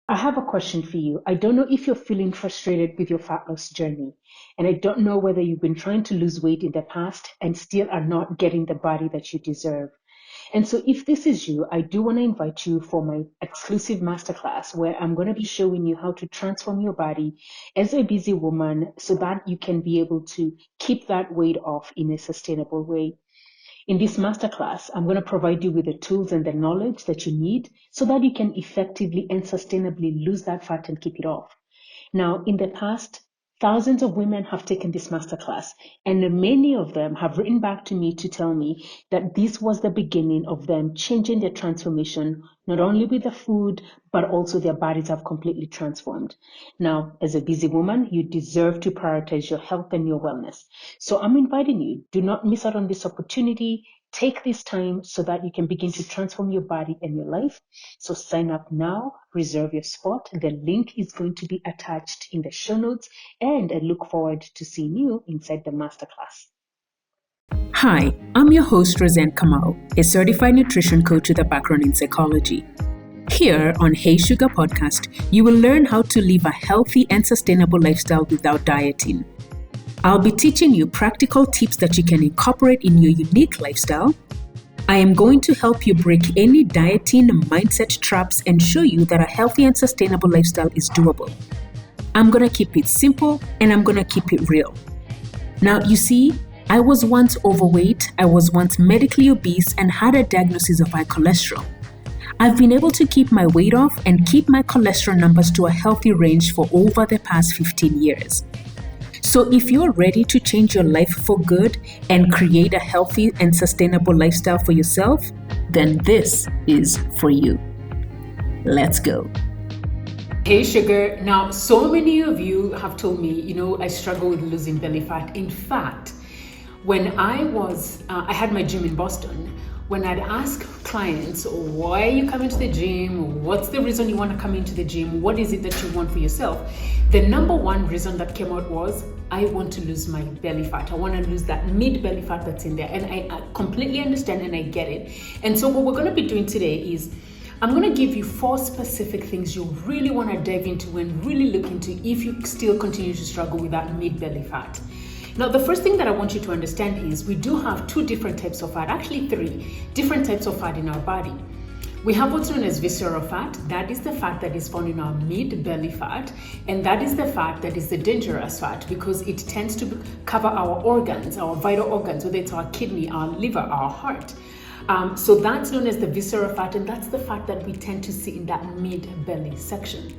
I have a question for you. I don't know if you're feeling frustrated with your fat loss journey, and I don't know whether you've been trying to lose weight in the past and still are not getting the body that you deserve. And so, if this is you, I do want to invite you for my exclusive masterclass where I'm going to be showing you how to transform your body as a busy woman so that you can be able to keep that weight off in a sustainable way. In this masterclass, I'm going to provide you with the tools and the knowledge that you need so that you can effectively and sustainably lose that fat and keep it off. Now, in the past, thousands of women have taken this masterclass, and many of them have written back to me to tell me that this was the beginning of them changing their transformation, not only with the food, but also their bodies have completely transformed. Now, as a busy woman, you deserve to prioritize your health and your wellness. So I'm inviting you, do not miss out on this opportunity. Take this time so that you can begin to transform your body and your life. So sign up now, reserve your spot. The link is going to be attached in the show notes, and I look forward to seeing you inside the masterclass. Hi, I'm your host, Roseanne, a certified nutrition coach with a background in psychology. Here on Hey Sugar Podcast, you will learn how to live a healthy and sustainable lifestyle without dieting. I'll be teaching you practical tips that you can incorporate in your unique lifestyle. I am going to help you break any dieting mindset traps and show you that a healthy and sustainable lifestyle is doable. I'm going to keep it simple and I'm going to keep it real. Now, you see, I was once overweight, I was once medically obese and had a diagnosis of high cholesterol. I've been able to keep my weight off and keep my cholesterol numbers to a healthy range for over the past 15 years. So if you're ready to change your life for good and create a healthy and sustainable lifestyle for yourself, then this is for you. Let's go. Hey Sugar, now so many of you have told me, I struggle with losing belly fat. In fact, when I had my gym in Boston, when I'd ask clients, why are you coming to the gym? What's the reason you want to come into the gym? What is it that you want for yourself? The number one reason that came out was, I want to lose my belly fat. I want to lose that mid belly fat that's in there. And I completely understand and I get it. And so what we're going to be doing today is, I'm going to give you 4 specific things you really want to dive into and really look into if you still continue to struggle with that mid belly fat. Now, the first thing that I want you to understand is we do have 2 different types of fat, actually 3 different types of fat in our body. We have what's known as visceral fat. That is the fat that is found in our mid-belly fat. And that is the fat that is the dangerous fat because it tends to cover our organs, our vital organs, whether it's our kidney, our liver, our heart. So that's known as the visceral fat, and that's the fat that we tend to see in that mid-belly section.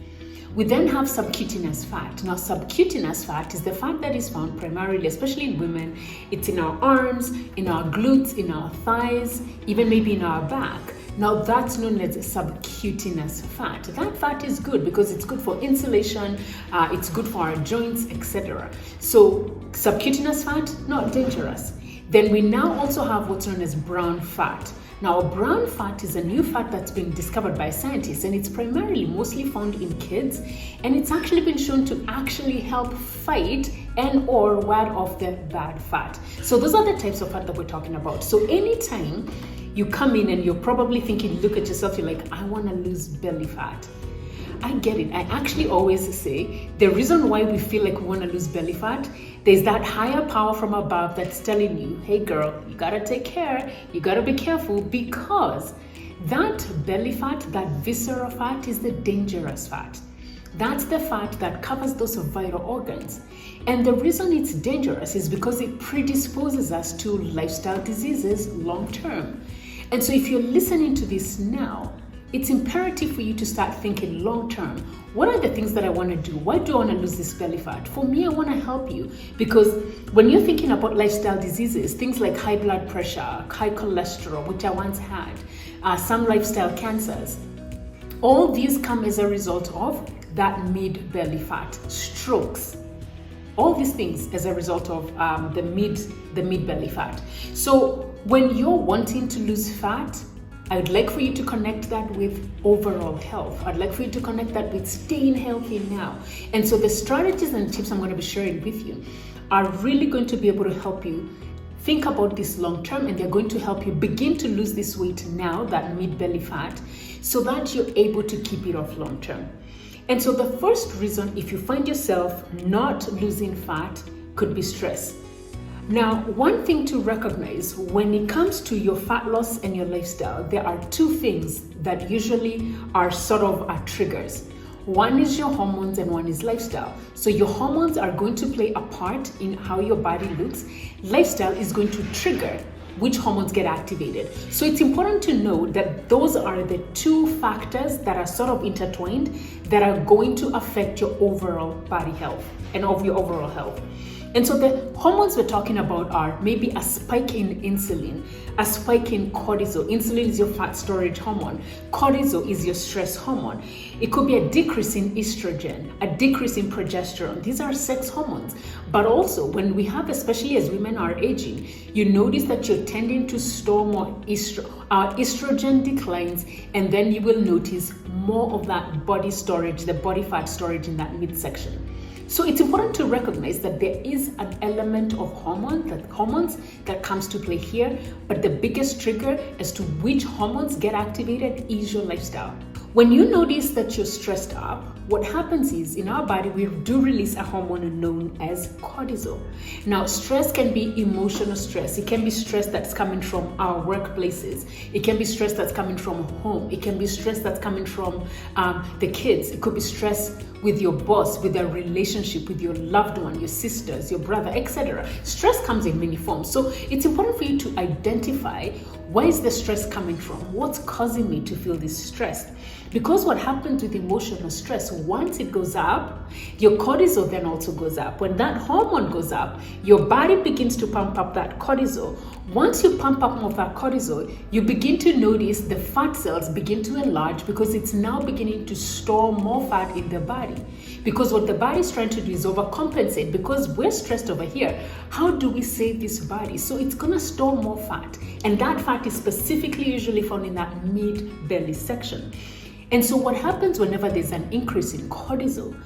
We then have subcutaneous fat. Now, subcutaneous fat is the fat that is found primarily, especially in women. It's in our arms, in our glutes, in our thighs, even maybe in our back. Now, that's known as subcutaneous fat. That fat is good because it's good for insulation, it's good for our joints, etc. So, subcutaneous fat, not dangerous. Then we now also have what's known as brown fat. Now, brown fat is a new fat that's been discovered by scientists, and it's primarily mostly found in kids, and it's actually been shown to actually help fight and or ward off the bad fat. So those are the types of fat that we're talking about. So anytime you come in and you're probably thinking, look at yourself, you're like, I want to lose belly fat. I get it. I actually always say the reason why we feel like we want to lose belly fat, there's that higher power from above that's telling you, hey girl, you got to take care, you got to be careful, because that belly fat, that visceral fat is the dangerous fat. That's the fat that covers those vital organs. And the reason it's dangerous is because it predisposes us to lifestyle diseases long term. And so if you're listening to this now, it's imperative for you to start thinking long term. What are the things that I want to do? Why do I want to lose this belly fat? For me, I want to help you, because when you're thinking about lifestyle diseases, things like high blood pressure, high cholesterol, which I once had, some lifestyle cancers, all these come as a result of that mid belly fat, strokes, all these things as a result of the mid belly fat. So when you're wanting to lose fat, I would like for you to connect that with overall health. I'd like for you to connect that with staying healthy now. And so the strategies and tips I'm going to be sharing with you are really going to be able to help you think about this long term, and they're going to help you begin to lose this weight now, that mid belly fat, so that you're able to keep it off long term. And so the first reason, if you find yourself not losing fat, could be stress. Now, one thing to recognize when it comes to your fat loss and your lifestyle, there are two things that usually are sort of triggers. One is your hormones and one is lifestyle. So your hormones are going to play a part in how your body looks. Lifestyle is going to trigger which hormones get activated. So it's important to know that those are the two factors that are sort of intertwined that are going to affect your overall body health and of your overall health. And so the hormones we're talking about are maybe a spike in insulin, a spike in cortisol. Insulin is your fat storage hormone. Cortisol is your stress hormone. It could be a decrease in estrogen, a decrease in progesterone. These are sex hormones. But also when we have, especially as women are aging, you notice that you're tending to store more estrogen declines, and then you will notice more of that body storage, the body fat storage in that midsection. So it's important to recognize that there is an element of hormones that comes to play here, but the biggest trigger as to which hormones get activated is your lifestyle. When you notice that you're stressed up, what happens is in our body, we do release a hormone known as cortisol. Now, stress can be emotional stress. It can be stress that's coming from our workplaces. It can be stress that's coming from home. It can be stress that's coming from the kids. It could be stress with your boss, with a relationship with your loved one, your sisters, your brother, etc. Stress comes in many forms. So it's important for you to identify, where is the stress coming from? What's causing me to feel this stress? Because what happens with emotional stress, once it goes up, your cortisol then also goes up. When that hormone goes up, your body begins to pump up that cortisol. Once you pump up more of that cortisol, you begin to notice the fat cells begin to enlarge because it's now beginning to store more fat in the body. Because what the body is trying to do is overcompensate. Because we're stressed over here, how do we save this body? So it's going to store more fat. And that fat is specifically usually found in that mid-belly section. And so what happens whenever there's an increase in cortisol,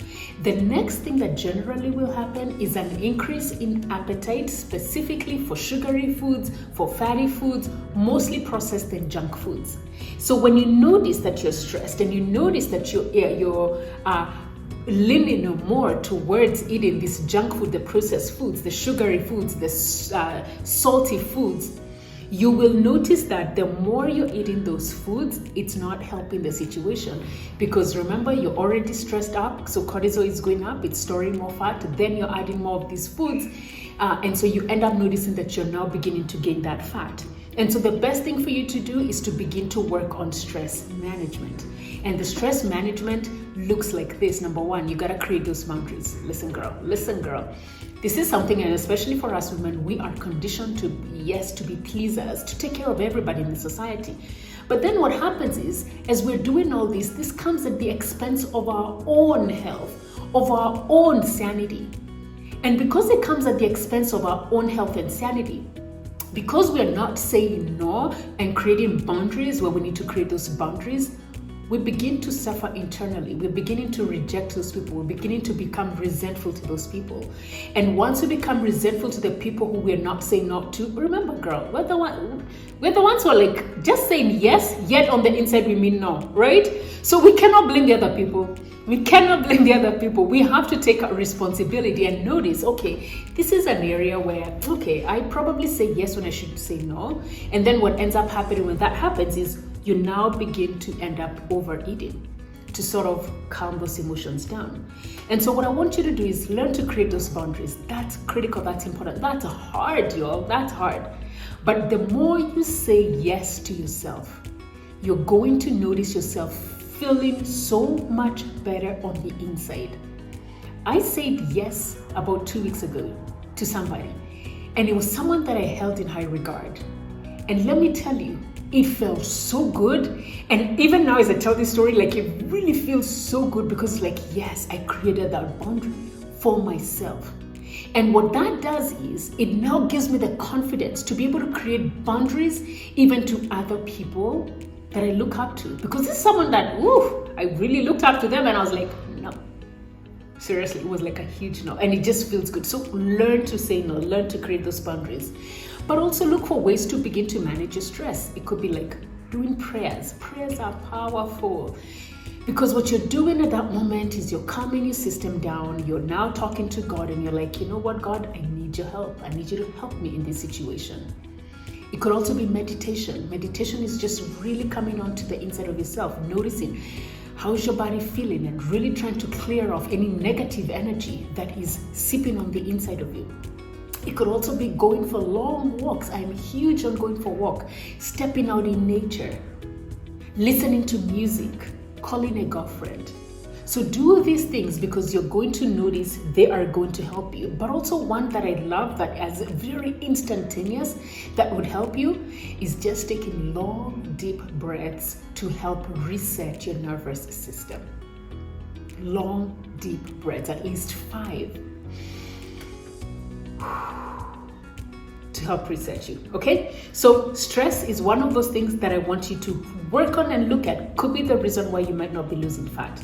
the next thing that generally will happen is an increase in appetite, specifically for sugary foods, for fatty foods, mostly processed and junk foods. So when you notice that you're stressed and you notice that you're leaning more towards eating this junk food, the processed foods, the sugary foods, the salty foods, you will notice that the more you're eating those foods, it's not helping the situation. Because remember, you're already stressed up, so cortisol is going up, it's storing more fat, then you're adding more of these foods, and so you end up noticing that you're now beginning to gain that fat. And so the best thing for you to do is to begin to work on stress management. And the stress management looks like this. Number one, you gotta create those boundaries. Listen, girl. This is something, and especially for us women, we are conditioned to be pleasers, to take care of everybody in the society. But then what happens is, as we're doing all this comes at the expense of our own health, of our own sanity. And because it comes at the expense of our own health and sanity, because we're not saying no and creating boundaries where we need to create those boundaries, we begin to suffer internally. We're beginning to reject those people. We're beginning to become resentful to those people. And once we become resentful to the people who we're not saying no to, remember, girl, we're the ones who are like just saying yes, yet on the inside we mean no, right? So we cannot blame the other people. We have to take our responsibility and notice, okay, this is an area where, okay, I probably say yes when I should say no. And then what ends up happening when that happens is you now begin to end up overeating to sort of calm those emotions down. And so what I want you to do is learn to create those boundaries. That's critical, that's important. That's hard, y'all, that's hard. But the more you say yes to yourself, you're going to notice yourself feeling so much better on the inside. I said yes about 2 weeks ago to somebody, and it was someone that I held in high regard. And let me tell you, it felt so good. And even now as I tell this story, like it really feels so good because like, yes, I created that boundary for myself. And what that does is it now gives me the confidence to be able to create boundaries even to other people that I look up to. Because this is someone that, I really looked up to them and I was like, no. Seriously, it was like a huge no. And it just feels good. So learn to say no, learn to create those boundaries. But also look for ways to begin to manage your stress. It could be like doing prayers. Prayers are powerful. Because what you're doing at that moment is you're calming your system down. You're now talking to God and you're like, you know what, God, I need your help. I need you to help me in this situation. It could also be meditation. Meditation is just really coming onto the inside of yourself, noticing how's your body feeling and really trying to clear off any negative energy that is seeping on the inside of you. It could also be going for long walks. I'm huge on going for a walk, stepping out in nature, listening to music, calling a girlfriend. So do these things because you're going to notice they are going to help you. But also one that I love that is very instantaneous that would help you is just taking long, deep breaths to help reset your nervous system. Long, deep breaths, at least 5. To help reset you. Okay, so stress is one of those things that I want you to work on and look at. Could be the reason why you might not be losing fat.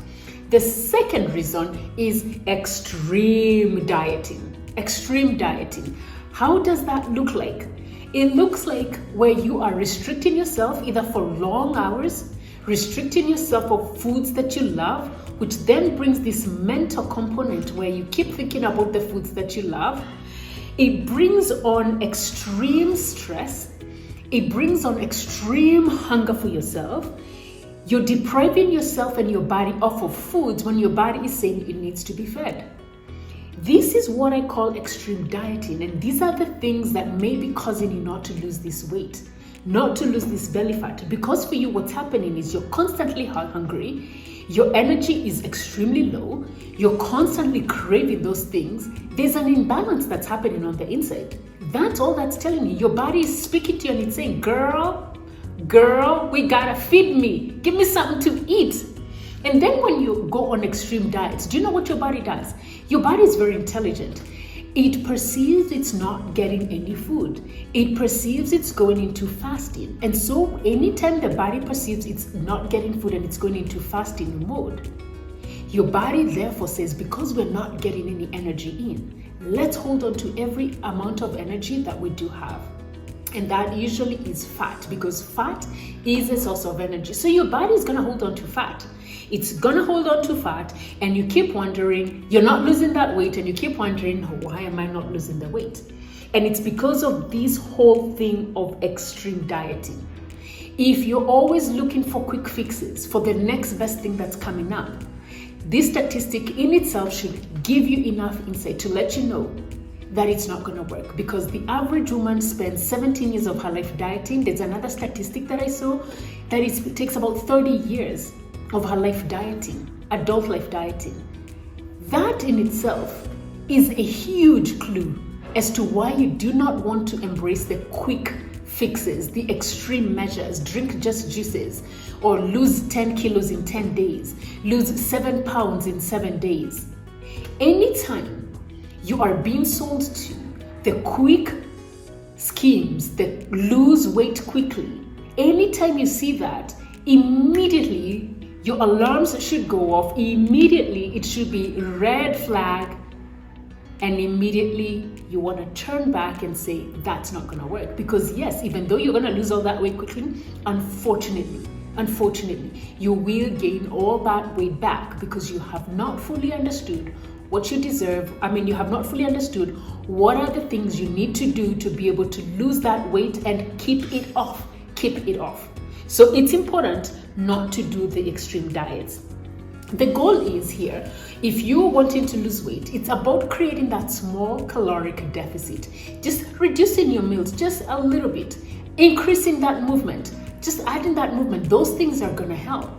The second reason is extreme dieting. Extreme dieting. How does that look like? It looks like where you are restricting yourself either for long hours, restricting yourself of foods that you love, which then brings this mental component where you keep thinking about the foods that you love. It brings on extreme stress. It brings on extreme hunger for yourself. You're depriving yourself and your body of foods when your body is saying it needs to be fed. This is what I call extreme dieting, and these are the things that may be causing you not to lose this weight, not to lose this belly fat. Because for you, what's happening is you're constantly hungry, your energy is extremely low, you're constantly craving those things. There's an imbalance that's happening on the inside. That's all that's telling you. Your body is speaking to you and it's saying, girl, we gotta feed me. Give me something to eat. And then when you go on extreme diets, do you know what your body does? Your body is very intelligent. It perceives it's not getting any food. It perceives it's going into fasting. And so anytime the body perceives it's not getting food and it's going into fasting mode, your body therefore says, because we're not getting any energy in, let's hold on to every amount of energy that we do have. And that usually is fat, because fat is a source of energy. So your body is going to hold on to fat. It's going to hold on to fat, and you keep wondering, you're not losing that weight, and you keep wondering, why am I not losing the weight? And it's because of this whole thing of extreme dieting. If you're always looking for quick fixes for the next best thing that's coming up, this statistic in itself should give you enough insight to let you know that it's not going to work, because the average woman spends 17 years of her life dieting. There's another statistic that I saw that it takes about 30 years of her life dieting, adult life dieting. That in itself is a huge clue as to why you do not want to embrace the quick fixes, the extreme measures, drink just juices, or lose 10 kilos in 10 days, lose 7 pounds in 7 days. Anytime you are being sold to the quick schemes that lose weight quickly, anytime you see that, immediately your alarms should go off. Immediately it should be red flag, and immediately you want to turn back and say that's not going to work. Because yes, even though you're going to lose all that weight quickly, unfortunately you will gain all that weight back, because you have not fully understood what you deserve. You have not fully understood what are the things you need to do to be able to lose that weight and keep it off. So it's important not to do the extreme diets. The goal is here, if you're wanting to lose weight, it's about creating that small caloric deficit, just reducing your meals just a little bit, increasing that movement, just adding that movement. Those things are going to help.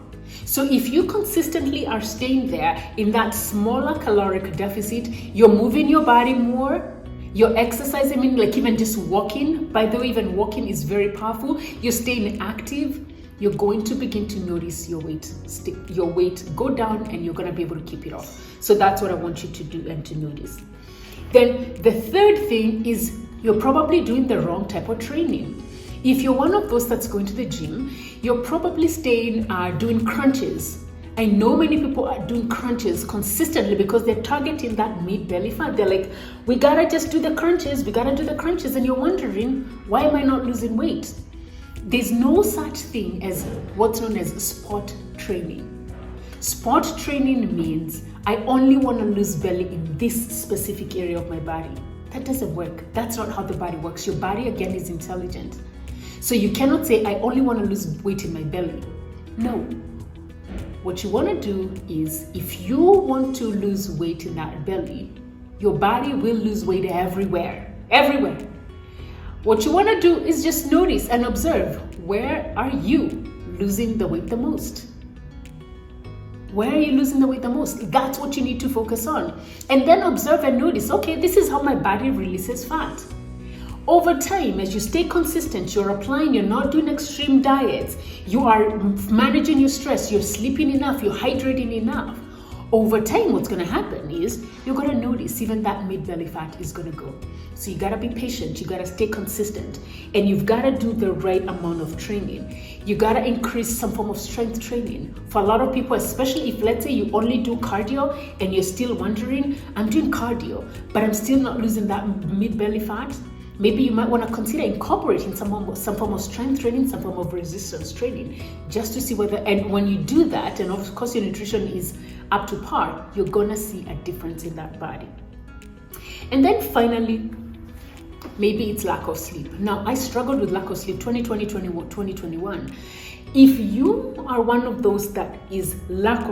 So if you consistently are staying there in that smaller caloric deficit, you're moving your body more, you're exercising, like even just walking. By the way, even walking is very powerful. You're staying active. You're going to begin to notice your weight go down, and you're going to be able to keep it off. So that's what I want you to do and to notice. Then the third thing is you're probably doing the wrong type of training. If you're one of those that's going to the gym, you're probably doing crunches. I know many people are doing crunches consistently because they're targeting that mid belly fat. They're like, we gotta just do the crunches, and you're wondering, why am I not losing weight? there's no such thing as what's known as sport training. Sport training means I only want to lose belly in this specific area of my body. That doesn't work. That's not how the body works. Your body, again, is intelligent. So you cannot say, I only want to lose weight in my belly. No. What you want to do is, if you want to lose weight in that belly, your body will lose weight everywhere. Everywhere. What you want to do is just notice and observe, where are you losing the weight the most? Where are you losing the weight the most? That's what you need to focus on. And then observe and notice, okay, this is how my body releases fat. Over time, as you stay consistent, you're applying, you're not doing extreme diets, you are managing your stress, you're sleeping enough, you're hydrating enough. Over time, what's going to happen is you're going to notice even that mid-belly fat is going to go. So you got to be patient, you got to stay consistent, and you've got to do the right amount of training. You got to increase some form of strength training. For a lot of people, especially if, let's say, you only do cardio and you're still wondering, I'm doing cardio, but I'm still not losing that mid-belly fat. Maybe you might want to consider incorporating some form of strength training, some form of resistance training, just to see whether, and when you do that, and of course your nutrition is up to par, you're going to see a difference in that body. And then finally, maybe it's lack of sleep. Now, I struggled with lack of sleep 2020, 2021. If you are one of those that has lack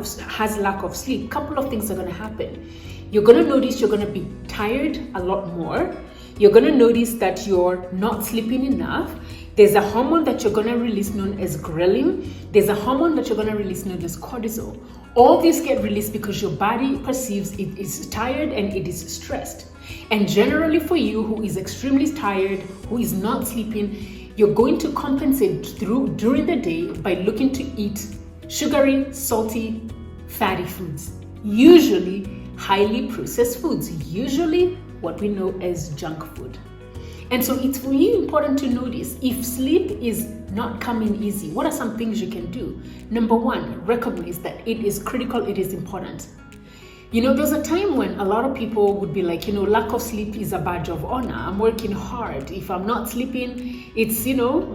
of sleep, a couple of things are going to happen. You're going to notice you're going to be tired a lot more. You're going to notice that you're not sleeping enough. There's a hormone that you're going to release known as ghrelin. There's a hormone that you're going to release known as cortisol. All these get released because your body perceives it is tired and it is stressed. And generally for you who is extremely tired, who is not sleeping, you're going to compensate during the day by looking to eat sugary, salty, fatty foods. Usually highly processed foods, usually what we know as junk food. And so it's really important to notice if sleep is not coming easy, what are some things you can do? Number one, recognize that it is critical, it is important. There's a time when a lot of people would be like, lack of sleep is a badge of honor. I'm working hard. If I'm not sleeping, it's,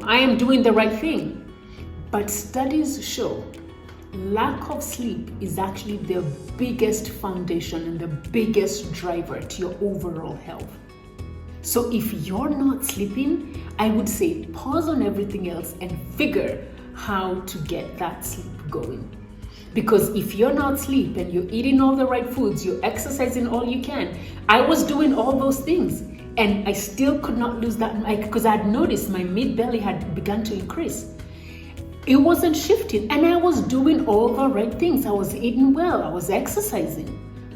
I am doing the right thing. But studies show lack of sleep is actually the biggest foundation and the biggest driver to your overall health. So if you're not sleeping, I would say pause on everything else and figure how to get that sleep going. Because if you're not sleeping and you're eating all the right foods, you're exercising all you can. I was doing all those things and I still could not lose that, because I had noticed my mid-belly had begun to increase. It wasn't shifting and I was doing all the right things. I was eating well, I was exercising,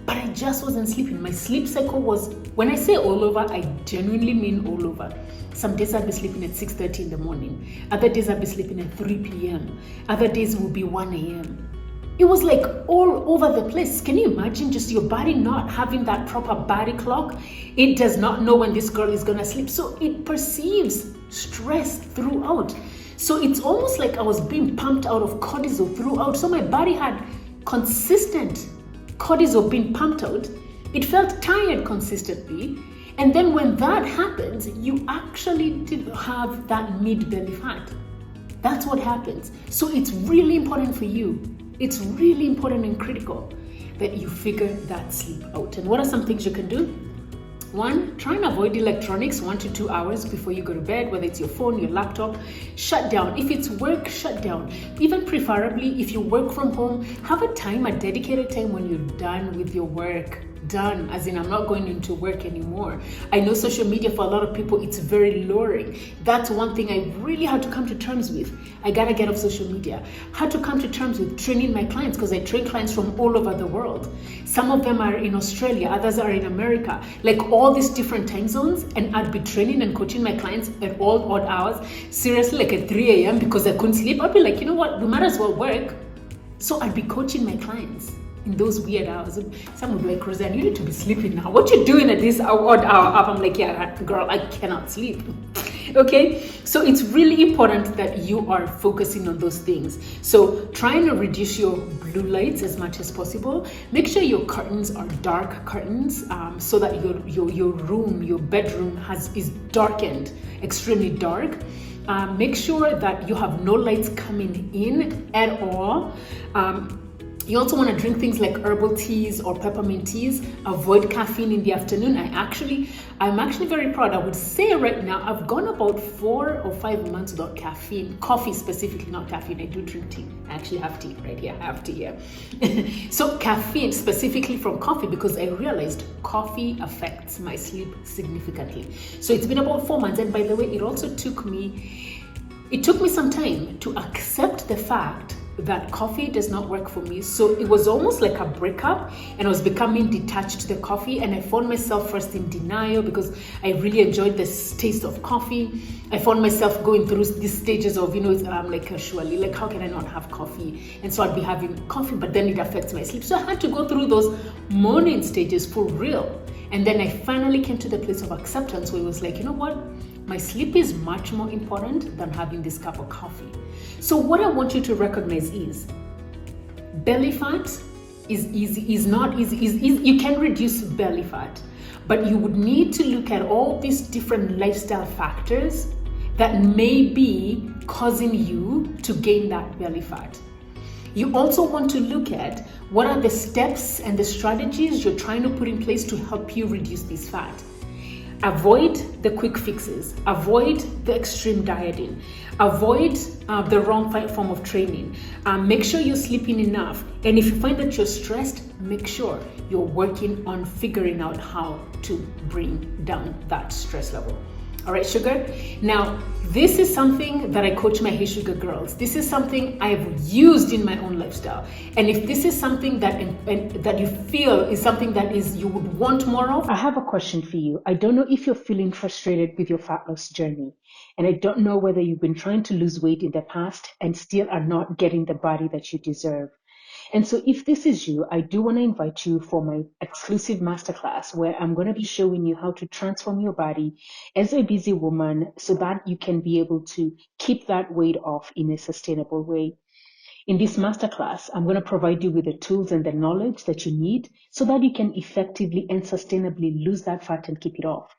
but I just wasn't sleeping. My sleep cycle was, when I say all over, I genuinely mean all over. Some days I'd be sleeping at 6:30 in the morning. Other days I'd be sleeping at 3 p.m. Other days will be 1 a.m. It was like all over the place. Can you imagine just your body not having that proper body clock? It does not know when this girl is gonna sleep. So it perceives stress throughout. So it's almost like I was being pumped out of cortisol throughout. So my body had consistent cortisol being pumped out. It felt tired consistently. And then when that happens, you actually did have that mid-belly fat. That's what happens. So it's really important for you. It's really important and critical that you figure that sleep out. And what are some things you can do? One, try and avoid electronics 1 to 2 hours before you go to bed, whether it's your phone, your laptop. Shut down. If it's work, shut down. Even preferably, if you work from home, have a dedicated time when you're done with your work. Done, as in I'm not going into work anymore. I know social media for a lot of people, it's very luring. That's one thing I really had to come to terms with. I gotta get off social media. Had to come to terms with training my clients, because I train clients from all over the world. Some of them are in Australia, others are in America, like all these different time zones, and I'd be training and coaching my clients at all odd hours, seriously, like at 3 a.m. because I couldn't sleep. I'd be like, you know what, we might as well work. So I'd be coaching my clients in those weird hours. Some would be like, Roseanne, you need to be sleeping now. What you doing at this odd hour up? I'm like, yeah, girl, I cannot sleep. Okay, so it's really important that you are focusing on those things. So trying to reduce your blue lights as much as possible. Make sure your curtains are dark curtains, so that your room, your bedroom is darkened, extremely dark. Make sure that you have no lights coming in at all. You also want to drink things like herbal teas or peppermint teas. Avoid caffeine in the afternoon. I'm actually very proud. I would say right now, I've gone about 4 or 5 months without caffeine. Coffee specifically, not caffeine. I do drink tea. I actually have tea right here. I have tea here. So caffeine specifically from coffee, because I realized coffee affects my sleep significantly. So it's been about 4 months. And by the way, it took me some time to accept the fact that coffee does not work for me. So it was almost like a breakup, and I was becoming detached to the coffee, and I found myself first in denial because I really enjoyed the taste of coffee. I found myself going through these stages of, I'm like, surely, like, how can I not have coffee? And so I'd be having coffee, but then it affects my sleep. So I had to go through those mourning stages for real. And then I finally came to the place of acceptance where it was like, you know what? My sleep is much more important than having this cup of coffee. So what I want you to recognize is belly fat is not easy. You can reduce belly fat, but you would need to look at all these different lifestyle factors that may be causing you to gain that belly fat. You also want to look at what are the steps and the strategies you're trying to put in place to help you reduce this fat. Avoid the quick fixes. Avoid the extreme dieting. Avoid the wrong form of training. Make sure you're sleeping enough. And if you find that you're stressed, make sure you're working on figuring out how to bring down that stress level. All right, sugar. Now, this is something that I coach my Hey Sugar girls. This is something I've used in my own lifestyle. And if this is something that you feel is something that you would want more of, I have a question for you. I don't know if you're feeling frustrated with your fat loss journey. And I don't know whether you've been trying to lose weight in the past and still are not getting the body that you deserve. And so if this is you, I do want to invite you for my exclusive masterclass where I'm going to be showing you how to transform your body as a busy woman so that you can be able to keep that weight off in a sustainable way. In this masterclass, I'm going to provide you with the tools and the knowledge that you need so that you can effectively and sustainably lose that fat and keep it off.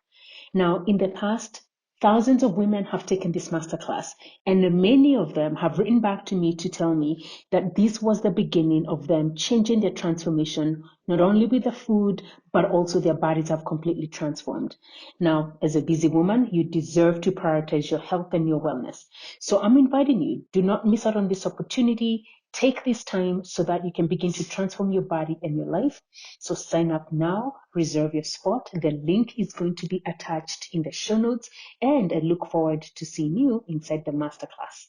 Now, in the past, thousands of women have taken this masterclass, and many of them have written back to me to tell me that this was the beginning of them changing their transformation, not only with the food, but also their bodies have completely transformed. Now, as a busy woman, you deserve to prioritize your health and your wellness. So I'm inviting you, do not miss out on this opportunity. Take this time so that you can begin to transform your body and your life. So sign up now, reserve your spot. The link is going to be attached in the show notes, and I look forward to seeing you inside the masterclass.